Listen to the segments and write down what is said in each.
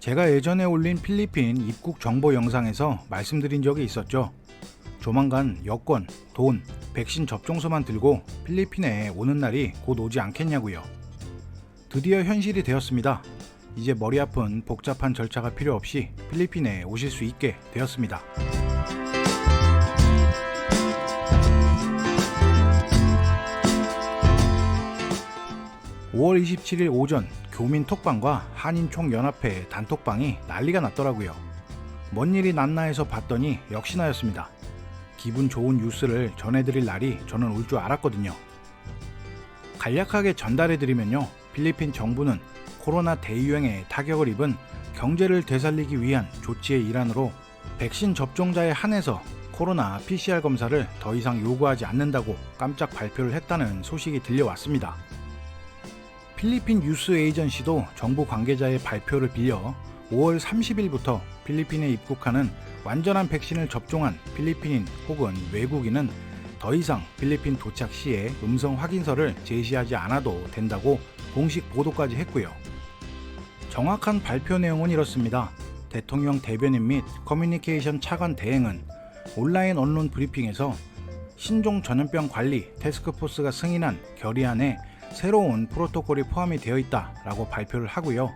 제가 예전에 올린 필리핀 입국 정보 영상에서 말씀드린 적이 있었죠. 조만간 여권, 돈, 백신 접종서만 들고 필리핀에 오는 날이 곧 오지 않겠냐고요. 드디어 현실이 되었습니다. 이제 머리 아픈 복잡한 절차가 필요 없이 필리핀에 오실 수 있게 되었습니다. (5월 27일) 오전 교민 톡방과 한인총연합회 단톡방이 난리가 났더라고요. 뭔 일이 났나 해서 봤더니 역시나였습니다. 기분 좋은 뉴스를 전해드릴 날이 저는 올 줄 알았거든요. 간략하게 전달해드리면요, 필리핀 정부는 코로나 대유행에 타격을 입은 경제를 되살리기 위한 조치의 일환으로 백신 접종자에 한해서 코로나 PCR 검사를 더 이상 요구하지 않는다고 깜짝 발표를 했다는 소식이 들려왔습니다. 필리핀 뉴스 에이전시도 정부 관계자의 발표를 빌려 5월 30일부터 필리핀에 입국하는 완전한 백신을 접종한 필리핀인 혹은 외국인은 더 이상 필리핀 도착 시에 음성 확인서를 제시하지 않아도 된다고 공식 보도까지 했고요. 정확한 발표 내용은 이렇습니다. 대통령 대변인 및 커뮤니케이션 차관 대행은 온라인 언론 브리핑에서 신종 전염병 관리 태스크포스가 승인한 결의안에 새로운 프로토콜이 포함이 되어 있다라고 발표를 하고요.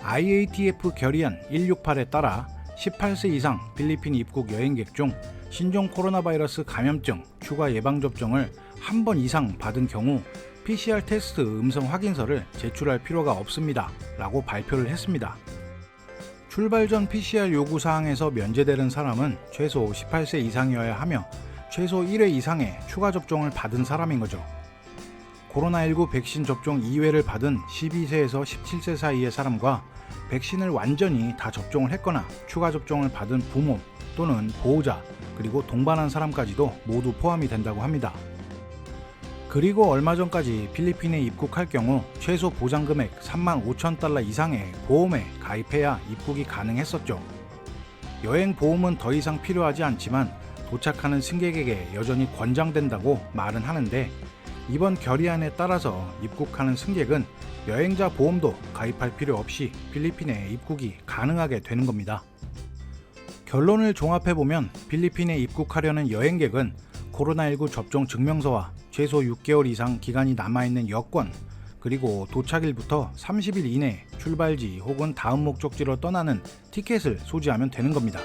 IATF 결의안 168에 따라 18세 이상 필리핀 입국 여행객 중 신종 코로나 바이러스 감염증 추가 예방접종을 한 번 이상 받은 경우 PCR 테스트 음성 확인서를 제출할 필요가 없습니다 라고 발표를 했습니다. 출발 전 PCR 요구사항에서 면제되는 사람은 최소 18세 이상이어야 하며 최소 1회 이상의 추가 접종을 받은 사람인 거죠. 코로나19 백신 접종 2회를 받은 12세에서 17세 사이의 사람과 백신을 완전히 다 접종을 했거나 추가 접종을 받은 부모 또는 보호자 그리고 동반한 사람까지도 모두 포함이 된다고 합니다. 그리고 얼마 전까지 필리핀에 입국할 경우 최소 보장금액 35,000달러 이상의 보험에 가입해야 입국이 가능했었죠. 여행 보험은 더 이상 필요하지 않지만 도착하는 승객에게 여전히 권장된다고 말은 하는데, 이번 결의안에 따라서 입국하는 승객은 여행자 보험도 가입할 필요 없이 필리핀에 입국이 가능하게 되는 겁니다. 결론을 종합해보면 필리핀에 입국하려는 여행객은 코로나19 접종 증명서와 최소 6개월 이상 기간이 남아있는 여권, 그리고 도착일부터 30일 이내 출발지 혹은 다음 목적지로 떠나는 티켓을 소지하면 되는 겁니다.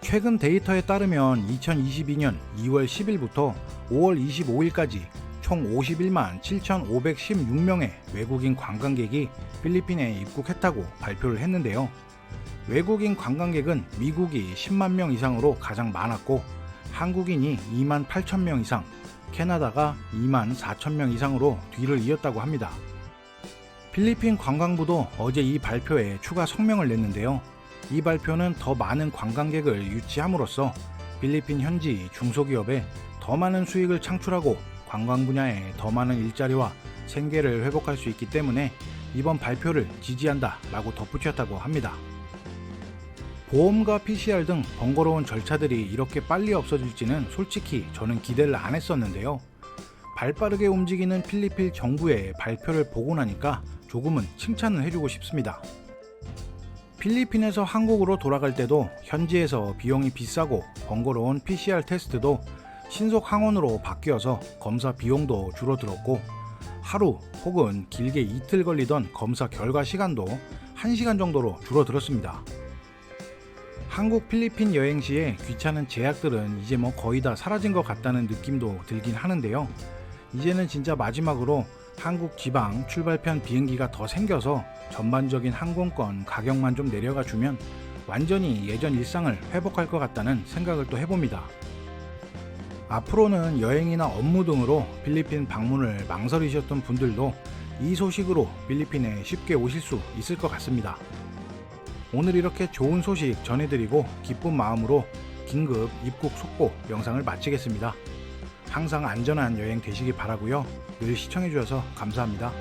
최근 데이터에 따르면 2022년 2월 10일부터 5월 25일까지 총 51만 7,516명의 외국인 관광객이 필리핀에 입국했다고 발표를 했는데요. 외국인 관광객은 미국이 10만 명 이상으로 가장 많았고, 한국인이 2만 8천 명 이상, 캐나다가 2만 4천 명 이상으로 뒤를 이었다고 합니다. 필리핀 관광부도 어제 이 발표에 추가 성명을 냈는데요. 이 발표는 더 많은 관광객을 유치함으로써 필리핀 현지 중소기업에 더 많은 수익을 창출하고 관광 분야에 더 많은 일자리와 생계를 회복할 수 있기 때문에 이번 발표를 지지한다 라고 덧붙였다고 합니다. 보험과 PCR 등 번거로운 절차들이 이렇게 빨리 없어질지는 솔직히 저는 기대를 안 했었는데요. 발빠르게 움직이는 필리핀 정부의 발표를 보고 나니까 조금은 칭찬을 해주고 싶습니다. 필리핀에서 한국으로 돌아갈 때도 현지에서 비용이 비싸고 번거로운 PCR 테스트도 신속 항원으로 바뀌어서 검사 비용도 줄어들었고, 하루 혹은 길게 이틀 걸리던 검사 결과 시간도 1시간 정도로 줄어들었습니다. 한국 필리핀 여행 시에 귀찮은 제약들은 이제 거의 다 사라진 것 같다는 느낌도 들긴 하는데요. 이제는 진짜 마지막으로 한국 지방 출발편 비행기가 더 생겨서 전반적인 항공권 가격만 좀 내려가 주면 완전히 예전 일상을 회복할 것 같다는 생각을 또 해봅니다. 앞으로는 여행이나 업무 등으로 필리핀 방문을 망설이셨던 분들도 이 소식으로 필리핀에 쉽게 오실 수 있을 것 같습니다. 오늘 이렇게 좋은 소식 전해드리고 기쁜 마음으로 긴급 입국 속보 영상을 마치겠습니다. 항상 안전한 여행 되시기 바라고요. 늘 시청해주셔서 감사합니다.